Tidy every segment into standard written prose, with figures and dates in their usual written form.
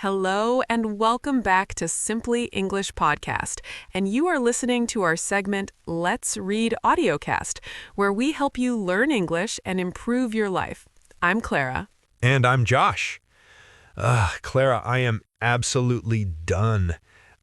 Hello and welcome back to Simply English Podcast. And you are listening to our segment, Let's Read Audiocast, where we help you learn English and improve your life. I'm Clara. And I'm Josh. Clara, I am absolutely done.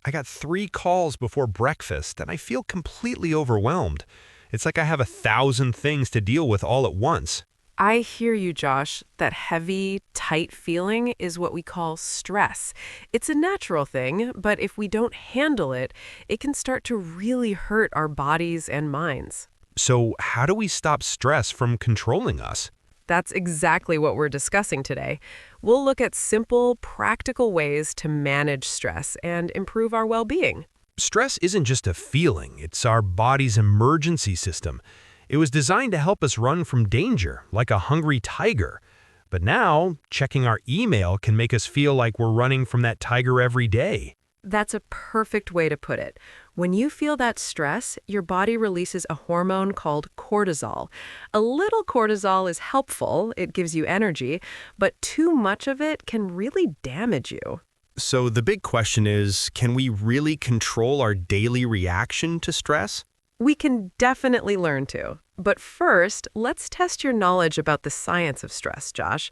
I got 3 calls before breakfast and I feel completely overwhelmed. It's like I have 1,000 things to deal with all at once. I hear you, Josh. That heavy, tight feeling is what we call stress. It's a natural thing, but if we don't handle it, it can start to really hurt our bodies and minds. So how do we stop stress from controlling us? That's exactly what we're discussing today. We'll look at simple, practical ways to manage stress and improve our well-being. Stress isn't just a feeling, it's our body's emergency system. It was designed to help us run from danger, like a hungry tiger. But now, checking our email can make us feel like we're running from that tiger every day. That's a perfect way to put it. When you feel that stress, your body releases a hormone called cortisol. A little cortisol is helpful, it gives you energy, but too much of it can really damage you. So the big question is, can we really control our daily reaction to stress? We can definitely learn to. But first, let's test your knowledge about the science of stress, Josh.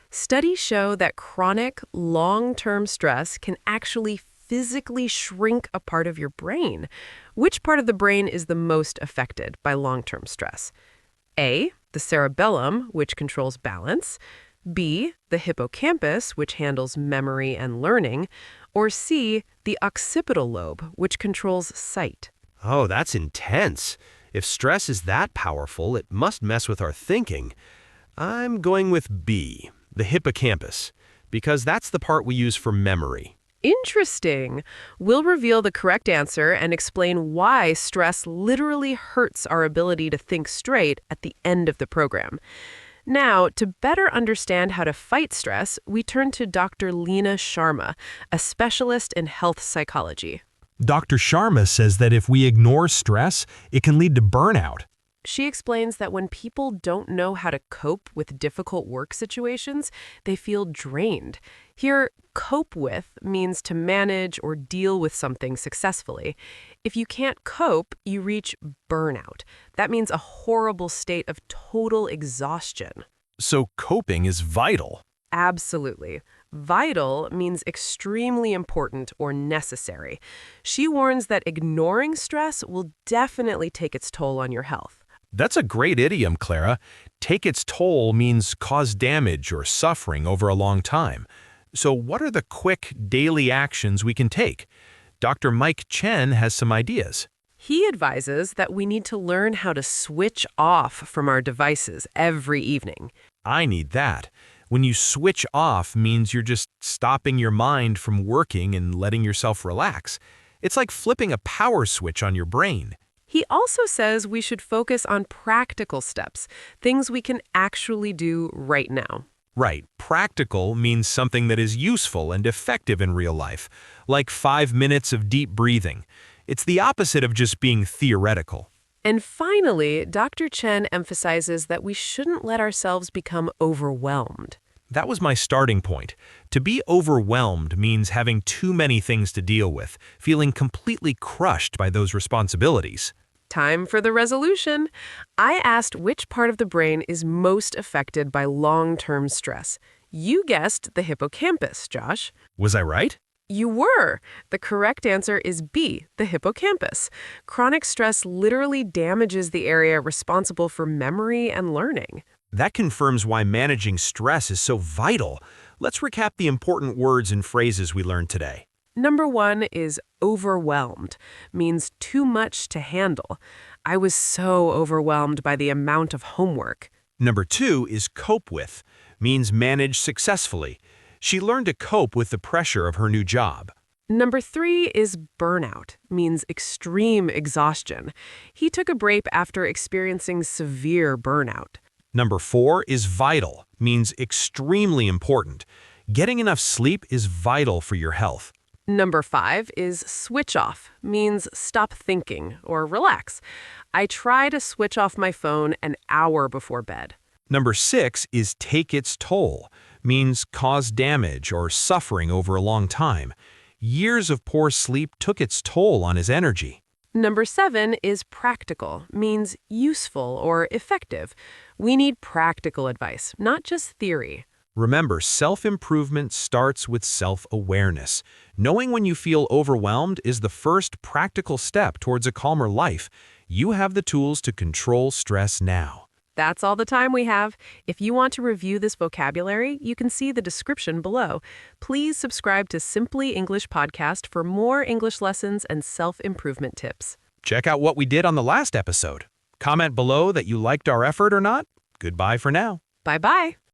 Studies show that chronic, long-term stress can actually physically shrink a part of your brain. Which part of the brain is the most affected by long-term stress? A, the cerebellum, which controls balance. B, the hippocampus, which handles memory and learning. Or C, the occipital lobe, which controls sight. Oh, that's intense. If stress is that powerful, it must mess with our thinking. I'm going with B, the hippocampus, because that's the part we use for memory. Interesting. We'll reveal the correct answer and explain why stress literally hurts our ability to think straight at the end of the program. Now, to better understand how to fight stress, we turn to Dr. Leena Sharma, a specialist in health psychology. Dr. Sharma says that if we ignore stress, it can lead to burnout. She explains that when people don't know how to cope with difficult work situations, they feel drained. Here, cope with means to manage or deal with something successfully. If you can't cope, you reach burnout. That means a horrible state of total exhaustion. So coping is vital. Absolutely. Vital means extremely important or necessary. She warns that ignoring stress will definitely take its toll on your health. That's a great idiom, Clara. Take its toll means cause damage or suffering over a long time. So what are the quick daily actions we can take? Dr. Mike Chen has some ideas. He advises that we need to learn how to switch off from our devices every evening. I need that. When you switch off means you're just stopping your mind from working and letting yourself relax. It's like flipping a power switch on your brain. He also says we should focus on practical steps, things we can actually do right now. Right. Practical means something that is useful and effective in real life, like 5 minutes of deep breathing. It's the opposite of just being theoretical. And finally, Dr. Chen emphasizes that we shouldn't let ourselves become overwhelmed. That was my starting point. To be overwhelmed means having too many things to deal with, feeling completely crushed by those responsibilities. Time for the resolution. I asked which part of the brain is most affected by long-term stress. You guessed the hippocampus, Josh. Was I right? You were. The correct answer is B, the hippocampus. Chronic stress literally damages the area responsible for memory and learning. That confirms why managing stress is so vital. Let's recap the important words and phrases we learned today. Number 1 is overwhelmed, means too much to handle. I was so overwhelmed by the amount of homework. Number 2 is cope with, means manage successfully. She learned to cope with the pressure of her new job. Number 3 is burnout, means extreme exhaustion. He took a break after experiencing severe burnout. Number 4 is vital, means extremely important. Getting enough sleep is vital for your health. Number 5 is switch off, means stop thinking or relax. I try to switch off my phone an hour before bed. Number 6 is take its toll, means caused damage or suffering over a long time. Years of poor sleep took its toll on his energy. Number 7 is practical, means useful or effective. We need practical advice, not just theory. Remember, self-improvement starts with self-awareness. Knowing when you feel overwhelmed is the first practical step towards a calmer life. You have the tools to control stress now. That's all the time we have. If you want to review this vocabulary, you can see the description below. Please subscribe to Simply English Podcast for more English lessons and self-improvement tips. Check out what we did on the last episode. Comment below that you liked our effort or not. Goodbye for now. Bye-bye.